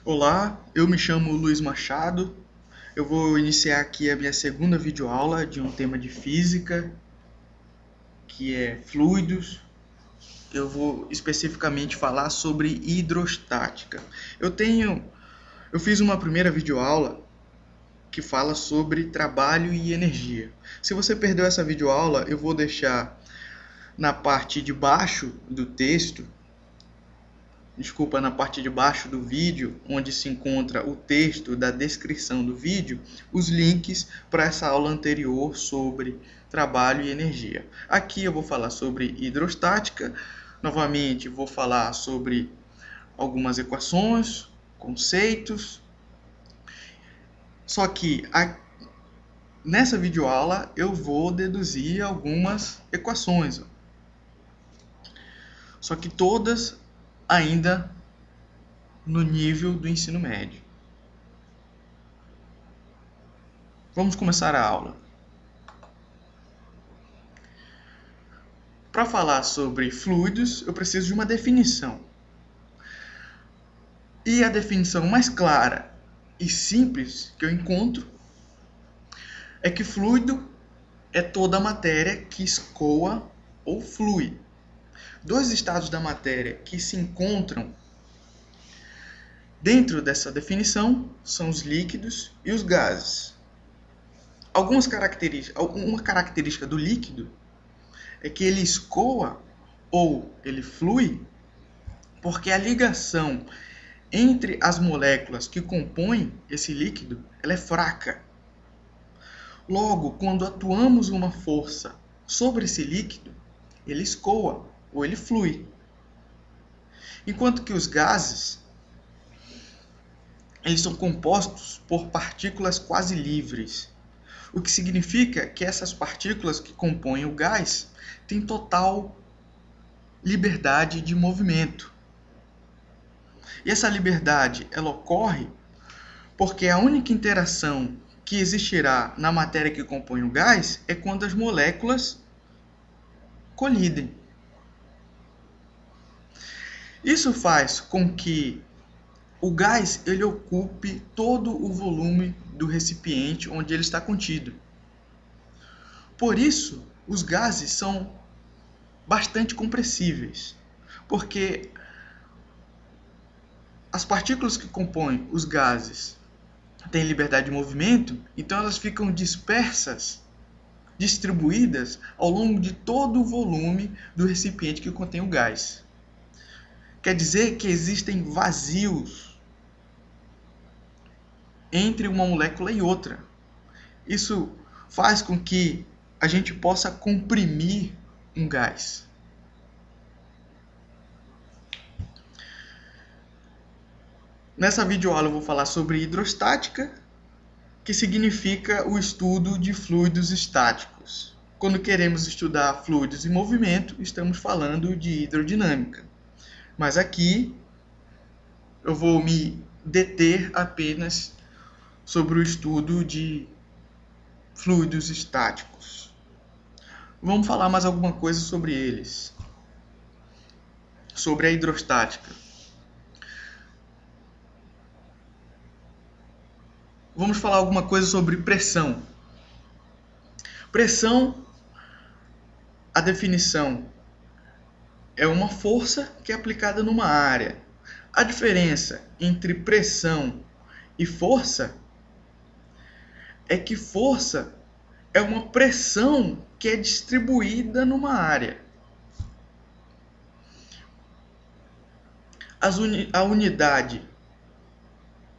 Olá, eu me chamo Luiz Machado. Eu vou iniciar aqui a minha segunda videoaula de um tema de física, que é fluidos. Eu vou especificamente falar sobre hidrostática. Eu fiz uma primeira videoaula que fala sobre trabalho e energia. Se você perdeu essa videoaula, eu vou deixar na parte de baixo do texto, na parte de baixo do vídeo, onde se encontra o texto da descrição do vídeo, os links para essa aula anterior sobre trabalho e energia. Aqui eu vou falar sobre hidrostática, novamente vou falar sobre algumas equações, conceitos, só que nessa videoaula eu vou deduzir algumas equações, só que todas ainda no nível do ensino médio. Vamos começar a aula. Para falar sobre fluidos, eu preciso de uma definição. E a definição mais clara e simples que eu encontro é que fluido é toda matéria que escoa ou flui. Dois estados da matéria que se encontram dentro dessa definição são os líquidos e os gases. Uma característica do líquido é que ele escoa ou ele flui porque a ligação entre as moléculas que compõem esse líquido ela é fraca. Logo, quando atuamos uma força sobre esse líquido, ele escoa ou ele flui. Enquanto que os gases eles são compostos por partículas quase livres, o que significa que essas partículas que compõem o gás têm total liberdade de movimento. E essa liberdade ela ocorre porque a única interação que existirá na matéria que compõe o gás é quando as moléculas colidem. Isso faz com que o gás ele ocupe todo o volume do recipiente onde ele está contido. Por isso, os gases são bastante compressíveis, porque as partículas que compõem os gases têm liberdade de movimento, então elas ficam dispersas, distribuídas ao longo de todo o volume do recipiente que contém o gás. Quer dizer que existem vazios entre uma molécula e outra. Isso faz com que a gente possa comprimir um gás. Nessa videoaula eu vou falar sobre hidrostática, que significa o estudo de fluidos estáticos. Quando queremos estudar fluidos em movimento, estamos falando de hidrodinâmica. Mas aqui eu vou me deter apenas sobre o estudo de fluidos estáticos. Vamos falar mais alguma coisa sobre eles. Sobre a hidrostática. Vamos falar alguma coisa sobre pressão. Pressão, a definição é uma força que é aplicada numa área. A diferença entre pressão e força é que força é uma pressão que é distribuída numa área. A unidade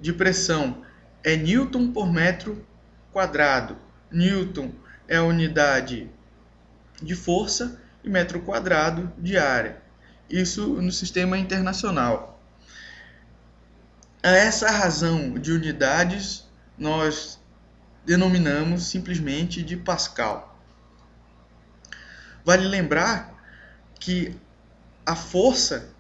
de pressão é Newton por metro quadrado. Newton é a unidade de força e metro quadrado de área. Isso no sistema internacional. A essa razão de unidades nós denominamos simplesmente de Pascal. Vale lembrar que a força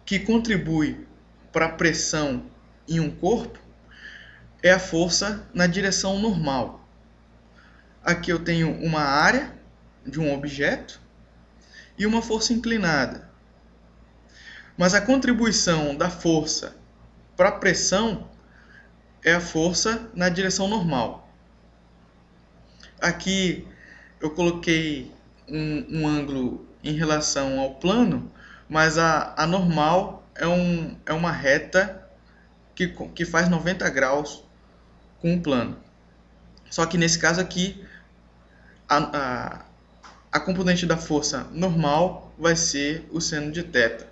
que contribui para a pressão em um corpo é a força na direção normal. Aqui eu tenho uma área de um objeto e uma força inclinada. Mas a contribuição da força para a pressão é a força na direção normal. Aqui eu coloquei um ângulo em relação ao plano, mas a normal é uma reta que faz 90 graus com o plano. Só que nesse caso aqui, a componente da força normal vai ser o seno de θ.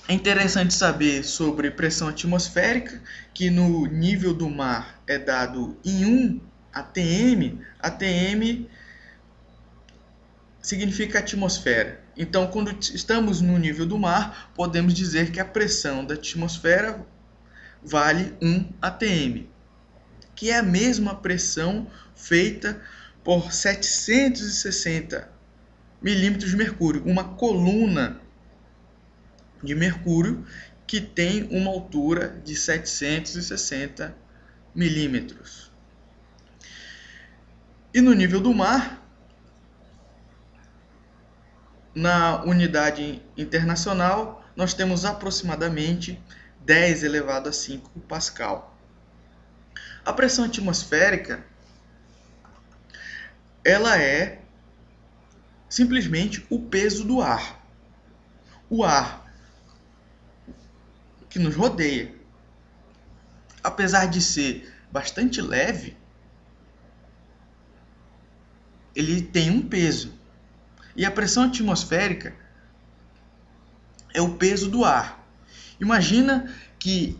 É interessante saber sobre pressão atmosférica, que no nível do mar é dado em 1 atm. atm significa atmosfera. Então, quando estamos no nível do mar, podemos dizer que a pressão da atmosfera vale 1 atm, que é a mesma pressão feita por 760 milímetros de mercúrio, uma coluna de mercúrio que tem uma altura de 760 milímetros. E no nível do mar, na unidade internacional, nós temos aproximadamente 10 elevado a 5 Pascal. A pressão atmosférica, ela é simplesmente o peso do ar. O ar que nos rodeia, apesar de ser bastante leve, ele tem um peso. E a pressão atmosférica é o peso do ar. Imagina que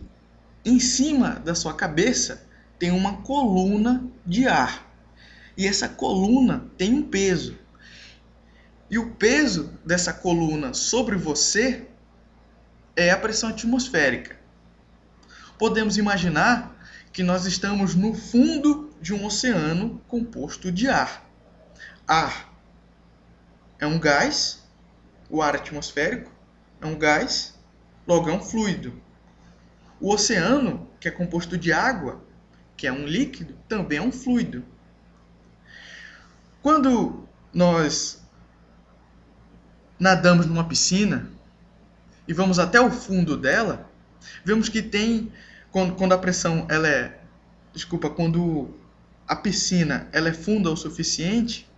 em cima da sua cabeça tem uma coluna de ar. E essa coluna tem um peso. E o peso dessa coluna sobre você é a pressão atmosférica. Podemos imaginar que nós estamos no fundo de um oceano composto de ar. Ar é um gás, o ar atmosférico é um gás, logo é um fluido. O oceano, que é composto de água, que é um líquido, também é um fluido. Quando nós nadamos numa piscina e vamos até o fundo dela, vemos que tem, quando a pressão quando a piscina ela é funda o suficiente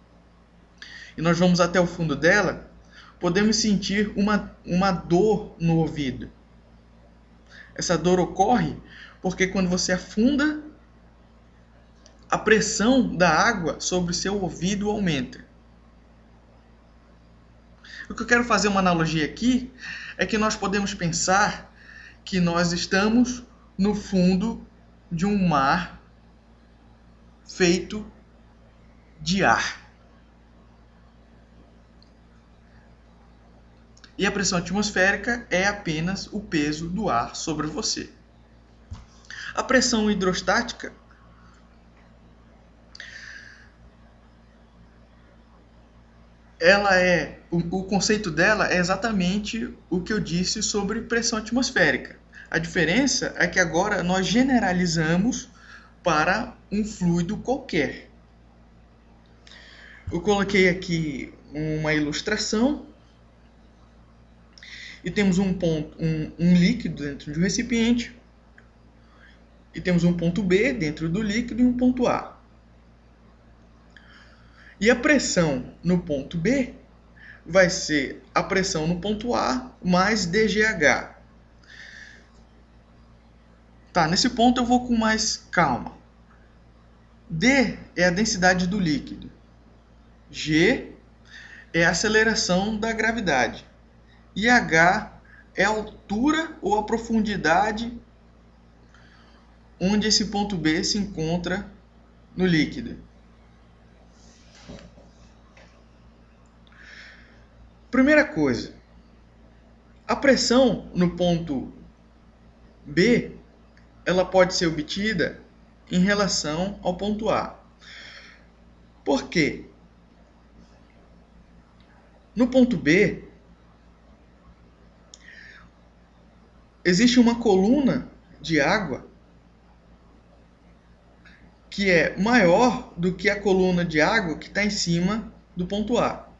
e nós vamos até o fundo dela, podemos sentir uma dor no ouvido. Essa dor ocorre porque quando você afunda, a pressão da água sobre o seu ouvido aumenta. O que eu quero fazer uma analogia aqui é que nós podemos pensar que nós estamos no fundo de um mar feito de ar. E a pressão atmosférica é apenas o peso do ar sobre você. A pressão hidrostática o conceito dela é exatamente o que eu disse sobre pressão atmosférica. A diferença é que agora nós generalizamos para um fluido qualquer. Eu coloquei aqui uma ilustração e temos um líquido dentro de um recipiente e temos um ponto B dentro do líquido e um ponto A. E a pressão no ponto B vai ser a pressão no ponto A mais dGH. Tá, nesse ponto eu vou com mais calma. D é a densidade do líquido. G é a aceleração da gravidade. E H é a altura ou a profundidade onde esse ponto B se encontra no líquido. Primeira coisa, a pressão no ponto B, ela pode ser obtida em relação ao ponto A. Por quê? No ponto B, existe uma coluna de água que é maior do que a coluna de água que está em cima do ponto A.